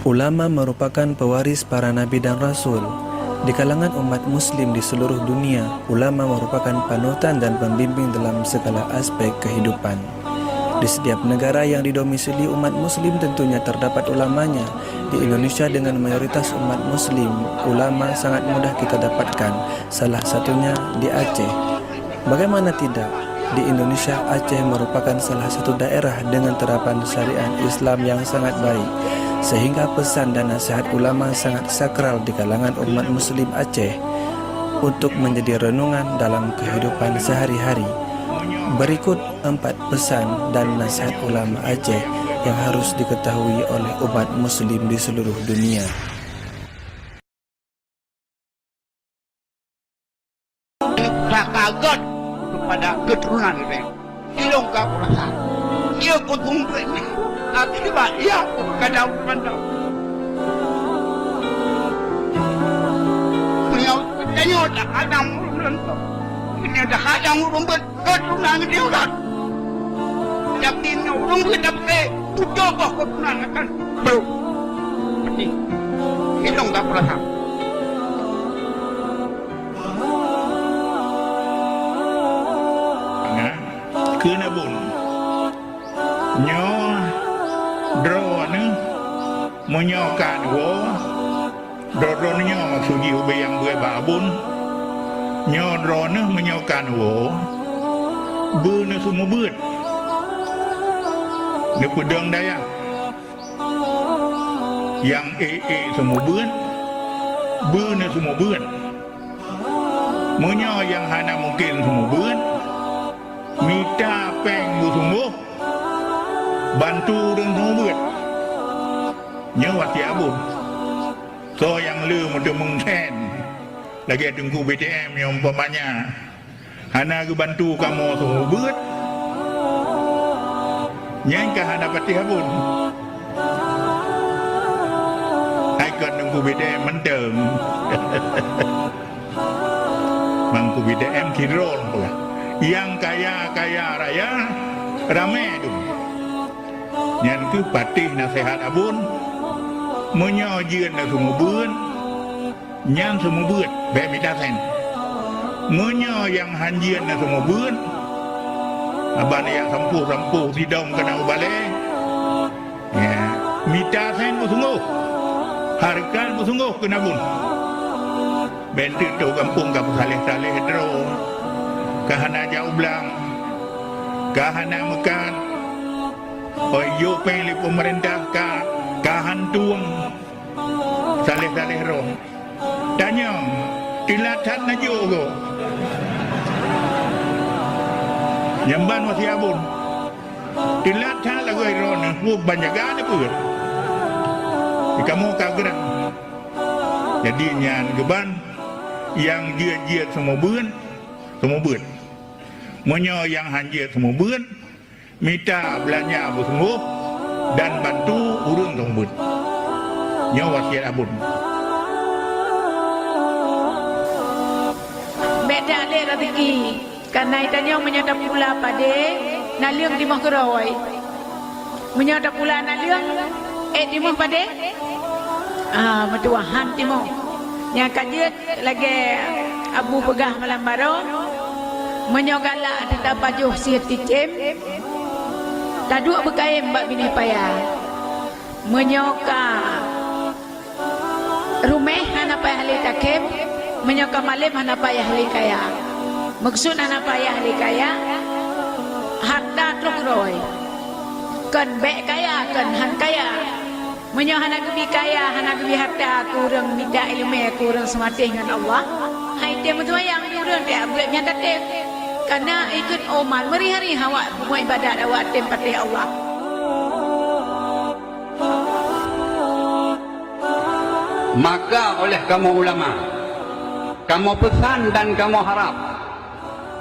Ulama merupakan pewaris para nabi dan rasul. Di kalangan umat muslim di seluruh dunia, ulama merupakan panutan dan pembimbing dalam segala aspek kehidupan. Di setiap negara yang didomisili umat muslim tentunya terdapat ulamanya. Di Indonesia dengan mayoritas umat muslim, ulama sangat mudah kita dapatkan, salah satunya di Aceh. Bagaimana tidak? Di Indonesia, Aceh merupakan salah satu daerah dengan terapan syariat Islam yang sangat baik, sehingga pesan dan nasihat ulama sangat sakral di kalangan umat muslim Aceh untuk menjadi renungan dalam kehidupan sehari-hari. Berikut 4 pesan dan nasihat ulama Aceh yang harus diketahui oleh umat muslim di seluruh dunia. Tak kaget kepada keturunan ini. Ilong kau rasa. Ia kutung ini. Akibat ia kadang pandang. Beliau tanya tak kadang urun. Ini dah kadang urun keturunan dia urat. Tapi urun tapi tujuh kau keturunan akan belum. Ini ilong kau rasa. Cứ na bùn nhỏ rô nữa mà nhỏ cạn gỗ rô nó nhỏ mà phụ dịu bì ăn bưởi bà bùn nhỏ rô nữa mà nhỏ cạn gỗ bư nó xuống một bươn nếu có đường đây à yang xuống một bươn bư nó xuống một bươn mà nhỏ yang hai năm mungkin xuống một bươn minta peng sungguh bantu dengan buat nyawat ya bun so yang lu untuk mengsen lagi tunggu BTM yang umpamanya hana ke bantu kamu sungguh buat nyangka hana pati habun hai kan tunggu BTM menteng mangku BTM kirol pula yang kaya raya ramai tu. Yang tu patih nasihat abun, menyajian na semua bun, yang semua bun, bebitasen. Menyo yang hanjian na semua bun, aban yang sampu sidom kena ubale. Ya, mitasen sungguh, harkan sungguh kena bun. Bentuk tu kampung kamu saleh dro. Kahana jauh belang, kahana mekan, oyo pilih pemerintah kahan tuang, saleh roh. Tanya, tilatan aja go. Nyamban masih abun, tilatan lagu iron, bu banyak gana pun. Kamu kageran, jadi nyan geban yang dia semua bun. Menyo yang hanjir semua bun, minta belanja bersungguh dan bantu urun tombut. Nyo wasiat abun. Beda le rezeki. Karena itanya menyadap pula pada naliang di mahkeroi. Menyadap pula naliang di mah pada metuahan timo. Yang kajian lagi Abu Pegah malam baru menyogala tetap pajuh sihir ticim taduk berkaim bak bini payah menyoka rumah hana payah hali takim menyoka malim hana payah hali kaya maksud hana payah hali kaya harta truk roy kan bek kaya kan han kaya menyo hana gebi kaya hana gebi harta kurang minta ilmu kurang sematih dengan Allah hai dia betul yang kurang dia buat nyata dia karena ikut oman hari-hari awak buat ibadat awak tempatih Allah. Maka oleh kamu ulama, kamu pesan dan kamu harap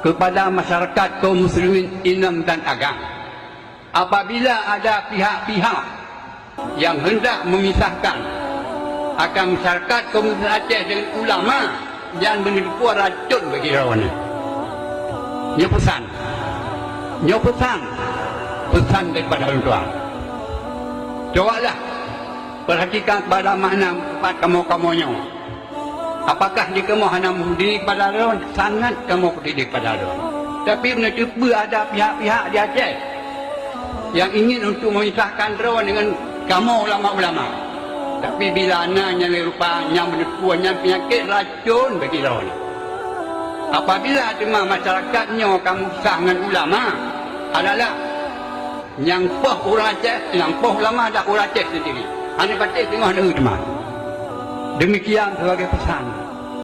kepada masyarakat kaum muslimin Islam dan agama, apabila ada pihak-pihak yang hendak memisahkan akan masyarakat kaum muslimin Aceh dengan ulama yang menipu racun bagi rawannya. Nyo pesan daripada orang tua. Cobalah perhatikan kepada makna tempat kamu-kamunya. Apakah dia kamu hanya mendidik pada lawan, sangat kamu mendidik pada lawan. Tapi menurut ada pihak-pihak di Aceh yang ingin untuk memisahkan lawan dengan kamu ulama-ulama. Tapi bila anaknya rupanya menepuannya penyakit racun bagi lawan. Apabila cuma masyarakatnya kamu sah dengan ulama adalah yang poh orang Aceh, yang poh ulama ada orang Aceh sendiri. Hanya batik tengah negeri teman. Demikian sebagai pesan.